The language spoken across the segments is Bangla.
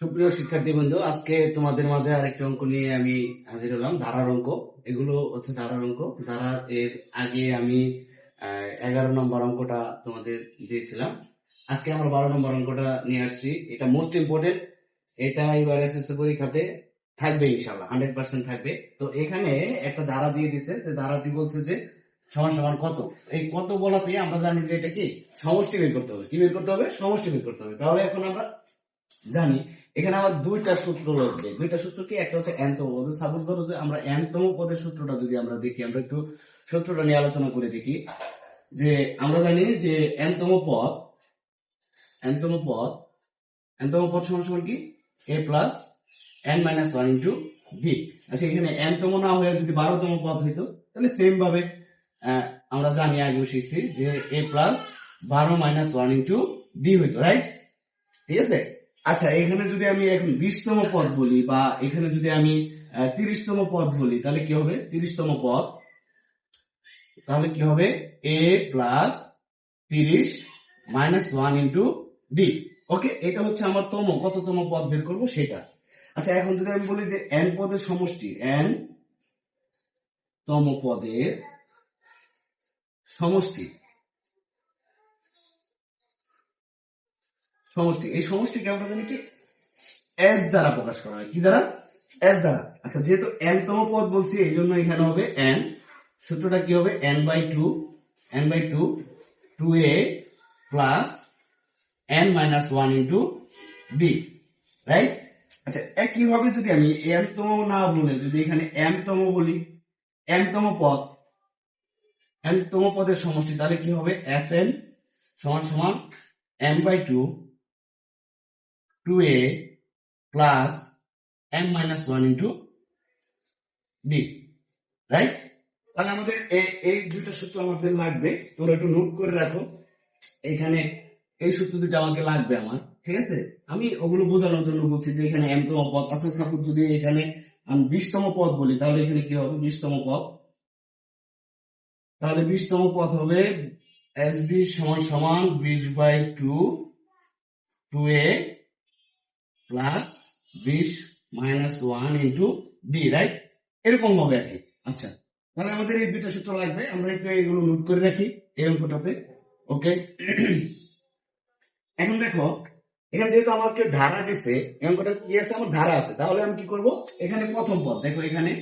সুপ্রিয় শিক্ষার্থী বন্ধু, আজকে তোমাদের মাঝে আরেকটি অঙ্ক নিয়ে আমি হাজির হলাম। ধারার অঙ্ক। এগুলো হচ্ছে ধারার অঙ্ক। ধারার এর আগে আমি 11 নম্বর অঙ্কটা তোমাদের দিয়েছিলাম। আজকে আমরা 12 নম্বর অঙ্কটা নিয়ে আসছি। এটা মোস্ট ইম্পর্টেন্ট। এটা এবার এসএসসি পরীক্ষাতে থাকবে, ইনশাল্লাহ 100% থাকবে। তো এখানে একটা ধারা দিয়ে দিছে, যে ধারাটি বলছে যে সমান সমান কত। এই কত বলাতে আমরা জানি যে এটা কি সমষ্টি বের করতে হবে। কি বের করতে হবে? সমষ্টি বের করতে হবে। তাহলে এখন আমরা জানি এখানে আমার দুইটা সূত্র লাগবে। দুইটা সূত্র কি? একটা হচ্ছে এনতম পদ। সাপোজ করো যে আমরা এনতম পদের সূত্রটা যদি আমরা দেখি, আমরা একটু সূত্রটা নিয়ে আলোচনা করে দেখি। যে আমরা জানি যে এনতম পদ এনতম পদ এনতম পদ সমান সমান কি? a plus n minus one into B. আচ্ছা, এখানে এনতম না হয়ে যদি 12তম পদ হইতো, তাহলে সেম ভাবে আমরা জানি, আগেও শিখছি যে a plus 12 minus one into B হইতো, রাইট? ঠিক আছে। আচ্ছা, এখানে যদি আমি এখন 20তম পদ বলি, বা এখানে যদি আমি 30তম পদ বলি, তাহলে কি হবে? 30তম পদ তাহলে কি হবে? a plus 30 minus one into D. Okay, এটা হচ্ছে আমার কততম পদ বের করবো সেটা। আচ্ছা, এখন যদি আমি বলি যে n পদের সমষ্টি, n তম পদের সমষ্টি সমষ্টি এই সমষ্টিকে আমরা জানি কি এস দ্বারা প্রকাশ করা হয়। কি দ্বারা? এস দ্বারা। আচ্ছা, যেহেতু n তম পদ বলছি, এই জন্য এখানে হবে n। সূত্রটা কি হবে? n/2 2a plus n minus one into B, right? আচ্ছা, একইভাবে যদি আমি n তম না বলে যদি এখানে m তম বলি, n তম পদের সমষ্টি, তাহলে কি হবে? Sn সমান সমান n/2 2a plus n minus one into D, right? তাহলে আমাদের এই দুইটা সূত্র আমাদের লাগবে। তোমরা একটু নোট করে রাখো। এখানে এই সূত্র দুটো আমাকে লাগবে আমার, ঠিক আছে? আমি ওগুলো বোঝানোর জন্য বলছি যে এখানে m তম পদ। আচ্ছা, সাপোজ যদি এখানে আমি 20তম পদ বলি, তাহলে এখানে কি হবে? 20তম পদ, তাহলে 20তম পদ হবে sb সমান সমান 20/2 2a plus 20 minus one into D, right? এরকম হবে আর কি। আচ্ছা, তাহলে আমাদের এই দুটো সূত্র লাগবে। আমরা একটু এগুলো নোট করে রাখি এই অঙ্কটাতে। ওকে, এখন দেখো, এখানে যেহেতু আমাকে ধারা দিছে, এই অঙ্কটা কি আছে? আমার ধারা আছে। তাহলে আমি কি করব? এখানে প্রথম পদ দেখো, এখানে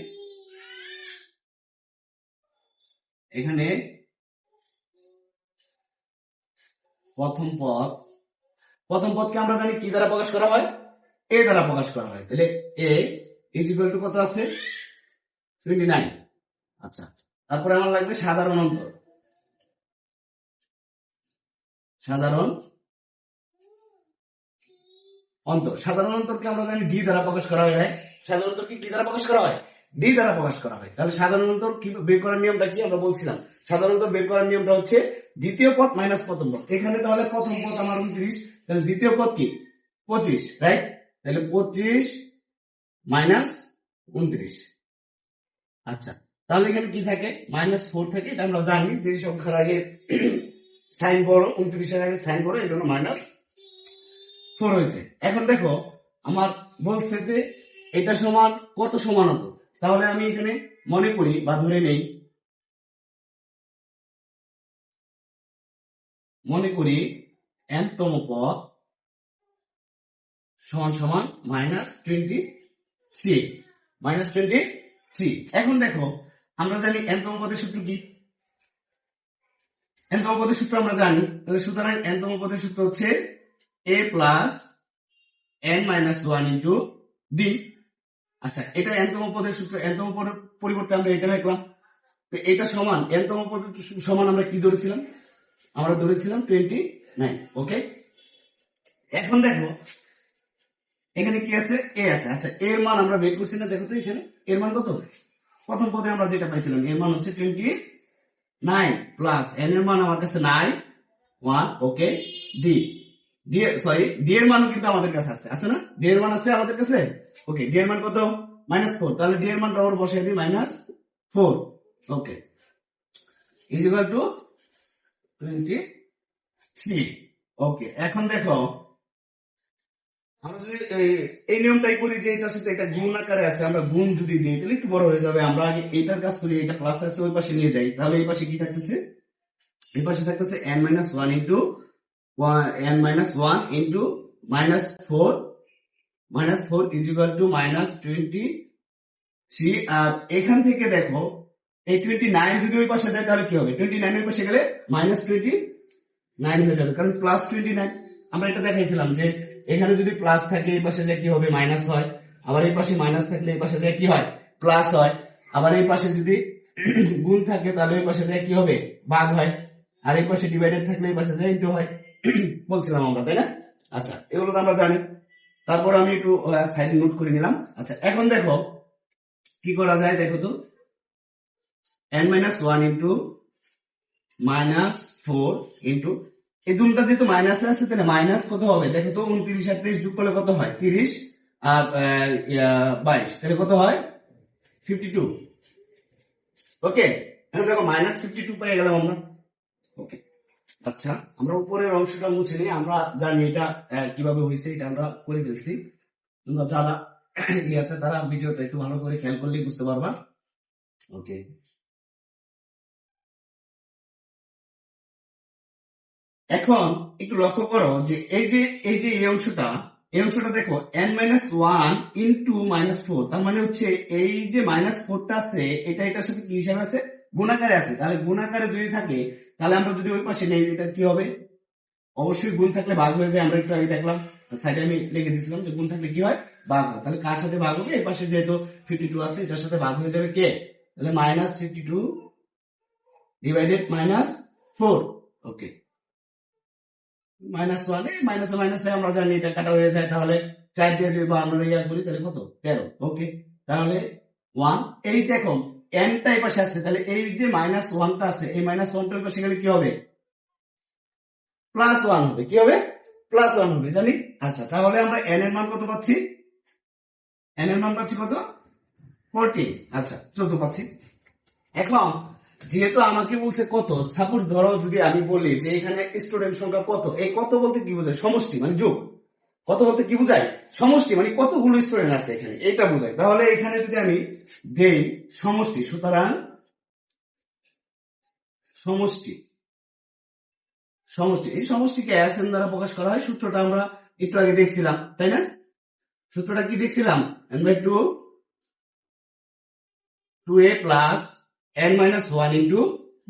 এখানে প্রথম পদকে আমরা জানি কি দ্বারা প্রকাশ করা হয়? এ দ্বারা প্রকাশ করা হয়। তাহলে এ ইজ ইকুয়াল টু কত আছে? 29। আচ্ছা, তারপরে আমার লাগবে সাধারণ অন্তর। সাধারণ অন্তরকে আমরা জানি ডি দ্বারা প্রকাশ করা হয়। সাধারণ অন্তরকে কি দ্বারা প্রকাশ করা হয়? ডি দ্বারা প্রকাশ করা হয়। তাহলে সাধারণ অন্তর কি বের করার নিয়মটা কি? আমরা বলছিলাম সাধারণ অন্তর বের করার নিয়মটা হচ্ছে দ্বিতীয় পদ মাইনাস প্রথম পদ। এখানে তাহলে প্রথম পদ আমার 29, তাহলে দ্বিতীয় পদ কি? 25, রাইট? তাহলে 25 মাইনাস 29। আচ্ছা, তাহলে এখানে কি থাকে? -4 থাকে। এটা আমরা জানি যে সংখ্যার আগে সাইন বড়, 29-এর আগে সাইন বড়, এই জন্য -4 হয়েছে। এখন দেখো, আমার বলছে যে এটা সমান কত সমানত। তাহলে আমি এখানে মনে করি বা ধরে নেই, n তম পদ সমান সমান -23। এখন দেখো, আমরা জানি n তম পদের সূত্র কি? n তম পদের সূত্র আমরা জানি। তাহলে সুতরাং n তম পদের সূত্র হচ্ছে a plus n minus one into D. আচ্ছা, এটা n তম পদের সূত্র। n তম পদের পরিবর্তে আমরা এটা লিখলাম। তো এটা সমান n তম পদের সমান আমরা কি ধরেছিলাম? আমরা ধরেছিলাম 29। ওকে, এখন দেখো এখানে কি আছে? এ আছে। আচ্ছা, এর মান আমরা বের করছি না? দেখো তো এখানে এর মান কত? প্রথম পদে আমরা যেটা পাইছিলাম, এর মান হচ্ছে 29 প্লাস n এর মান আমার কাছে 1। ওকে, ডি ডি এর মান কিন্তু আমাদের কাছে আছে না? ডি এর মান আছে আমাদের কাছে। ওকে, ডি এর মান কত? -4। তাহলে ডি এর মানটা আমরা বসিয়ে দিই -4। ওকে, ইজ ইকুয়াল টু 23। ওকে, এখন দেখো আমরা যদি এই নিয়মটাই করি যে এটার সাথে এটা গুণ আকারে আছে, আমরা গুণ যদি দিই তাহলে একটু বড় হয়ে যাবে। আমরা আগে এইটার কাজ করি, এটা প্লাস আছে ওই পাশে নিয়ে যাই, তাহলে এই পাশে কি থাকতেছে, এই পাশে থাকতেছে n minus one into n minus one into minus four is equal to minus 23। আর এখান থেকে দেখো এই 29 যদি ওই পাশে যায় তাহলে কি হবে, 29 ওই পাশে গেলে মাইনাস 29 হয়ে যাবে, কারণ প্লাস 29 আমরা এটা দেখাইছিলাম যে এখানে যদি প্লাস থাকে এই পাশে যায় কি হবে, মাইনাস হয়। আবার এই পাশে মাইনাস থাকলে এই পাশে যায় কি হয়, প্লাস হয়। আবার এই পাশে যদি গুণ থাকে তাহলে এই পাশে যায় কি হবে, ভাগ হয়। আর এই পাশে ডিভাইডেড থাকলে এই পাশে যায় ইনটু হয়। বলছিলাম আমরা, তাই না? আচ্ছা, এগুলো তো আমরা জানি। তারপর আমি একটু সাইডে নোট করে নিলাম। আচ্ছা, এখন দেখো কি করা যায়, দেখো তো n minus one into minus four into এই দুটা যেহেতু মাইনাসে আছে তাহলে মাইনাস কত হবে, দেখো তো 29 আর 23 যোগ করলে কত হয়, 30 আর 22, তাহলে কত হয় 52। ওকে, এখন দেখো মাইনাস 52 পেয়ে গেলাম আমরা। ওকে, আচ্ছা আমরা উপরের অংশটা মুছে নিই, আমরা জানি এটা কিভাবে হয়েছে, এটা আমরা করে ফেলছি। তোমরা যারা ইয়ে আছে তারা ভিডিওটা একটু ভালো করে খেয়াল করলেই বুঝতে পারবা। ওকে, এখন একটু লক্ষ্য করো যে এই অংশটা দেখো n minus one into minus four, তার মানে হচ্ছে এই যে মাইনাস ফোরটা আছে এটা এটার সাথে কি হিসাবে আছে, গুণাকারে আছে। তাহলে গুণাকারে যদি থাকে তাহলে আমরা যদি ওই পাশে নেই এটা কি হবে, অবশ্যই গুণ থাকলে ভাগ হয়ে যায়। আমরা একটু আগে দেখলাম, সাইডে আমি লিখে দিয়েছিলাম যে গুণ থাকলে কি হয়, ভাগ হয়। তাহলে কার সাথে ভাগ হবে, এই পাশে যেহেতু 52 আছে এটার সাথে ভাগ হয়ে যাবে কে, তাহলে মাইনাস 52 ডিভাইডেড মাইনাস ফোর। ওকে, মাইনাস ওয়ান, মাইনাসে আমরা জানি এটা কাটা হয়ে যায়, তাহলে 4 দিয়ে যদি 52 ইয়ার করি তাহলে কত, 13। ওকে, তাহলে 1, এই দেখো nটা এই পাশে আছে, তাহলে এই যে মাইনাস ওয়ানটা আছে এই মাইনাস ওয়ানটার পাশে গেলে কি হবে, প্লাস ওয়ান হবে। কি হবে, প্লাস ওয়ান হবে, জানি। আচ্ছা, তাহলে আমরা n এর মান কত পাচ্ছি, n এর মান পাচ্ছি কত, 14। আচ্ছা, 14 পাচ্ছি। এখন যেহেতু আমাকে বলছে কত, সাপোজ ধরো যদি আমি বলি যে এখানে স্টুডেন্ট সংখ্যা কত, এই কত বলতে কি বোঝায়, সমষ্টি মানে যোগ। কত বলতে কি বোঝায়, সমষ্টি মানে কতগুলো স্টুডেন্ট আছে এখানে, এটা বোঝায়। তাহলে এখানে যদি আমি দেই সমষ্টি, সুতরাং সমষ্টি এই সমষ্টিকে SN দ্বারা প্রকাশ করা হয়। সূত্রটা আমরা একটু আগে দেখছিলাম, তাই না? সূত্রটা কি দেখছিলাম, n/2 2a plus n minus one into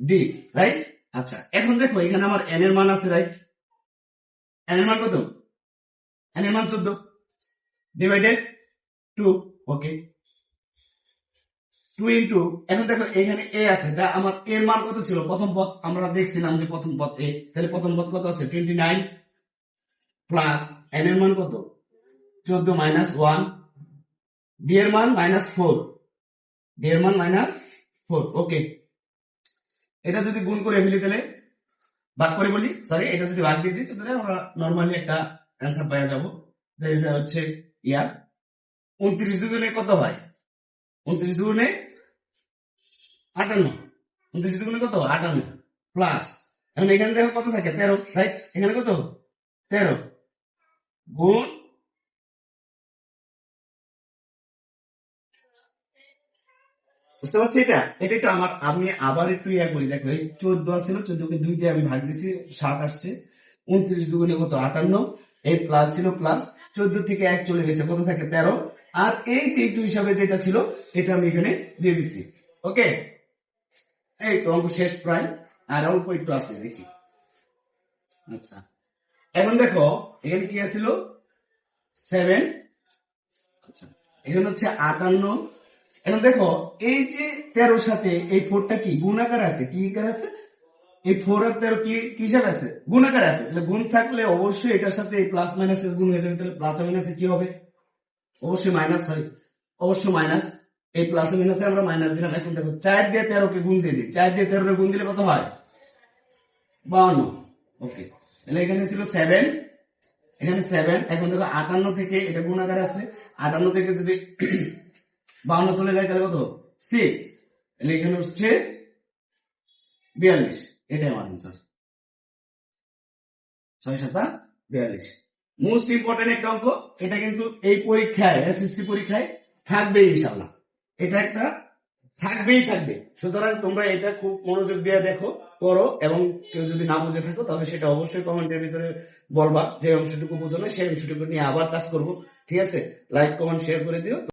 D, right? আচ্ছা, এখন দেখো এখানে আমার n এর মান আছে, রাইট? n এর মান কত, n এর মান 14 ডিভাইডেড 2। ওকে, 2 ইন্টু, এখন দেখো এখানে a আছে, তা আমার এর মান কত ছিল, প্রথম পদ আমরা দেখছিলাম যে প্রথম পদ a, তাহলে প্রথম পদ কত আছে 29 প্লাস n এর মান কত 14 মাইনাস 1, d এর মান মাইনাস 4, d এর মান মাইনাস 4। ওকে, এটা যদি গুণ করে ফেলি তাহলে ভাগ করে বলি, সরি এটা যদি ভাগ দিয়ে দিই তাহলে আমরা নরমালি একটা অ্যান্সার পাওয়া যাবো। এটা হচ্ছে ইয়ার 29 দুগুণে কত হয়, 29 দুগুণে 58, 29 দুগুণে কত 58 প্লাস, এখন এখানে দেখো কত থাকে 13, রাইট? এখানে কত 13 গুণ, বুঝতে পারছি? এটা একটু আমার, আমি আবার একটু ইয়া করি, দেখো এই 14 ছিল, 14 কে 2 দিয়ে আমি ভাগ দিছি, 7 আসছে। 29 দুগুণে কত 58, এই প্লাস ছিল প্লাস, 14 থেকে 1 চলে গেছে, কত থাকে 13। আর এই যে একটু হিসাবে যেটা ছিল এটা আমি এখানে দিয়ে দিচ্ছি। ওকে, এই তো অঙ্ক শেষ প্রায়, আর অল্প একটু আছে দেখি। আচ্ছা, এখন দেখো এখানে কি আছিল 7, আচ্ছা এখানে হচ্ছে 58। এখন দেখো এই যে 13 সাথে এই 4টা কি গুণাকার আছে, কি আকার আছে, এই 4 আর 13 কি হিসাবে আছে, গুণাকার আছে। তাহলে গুণ থাকলে অবশ্যই এটার সাথে এই প্লাস মাইনাস গুণ হয়ে যাবে, তাহলে প্লাস মাইনাসে কি হবে, অবশ্যই মাইনাস হয়, অবশ্যই মাইনাস। এই প্লাস মাইনাসে আমরা মাইনাস দিলাম। এখন দেখো 4 দিয়ে 13 কে গুণ দিয়ে দিই, 4 দিয়ে 13 কে গুণ দিলে কত হয় 52। ওকে, তাহলে এখানে ছিল 7, এখানে 7। এখন দেখো 58 থেকে এটা গুণাকার আছে, 58 থেকে যদি 52 চলে যায় তাহলে কত 6, তাহলে এখানে হচ্ছে 42। এটাই আমার আনসার, 6 7 42। মোস্ট ইম্পর্টেন্ট একটা অঙ্ক, এটা কিন্তু এই পরীক্ষায় এসএসসি পরীক্ষায় থাকবে ইনশাল্লাহ, এটা একটা থাকবেই থাকবে। সুতরাং তোমরা এটা খুব মনোযোগ দিয়ে দেখো, করো, এবং কেউ যদি না বুঝে থাকো তাহলে সেটা অবশ্যই কমেন্টের ভিতরে বলবা, যে অংশটুকু বুঝো না সেই অংশটুকু নিয়ে আবার কাজ করবো। ঠিক আছে, লাইক কমেন্ট শেয়ার করে দিও।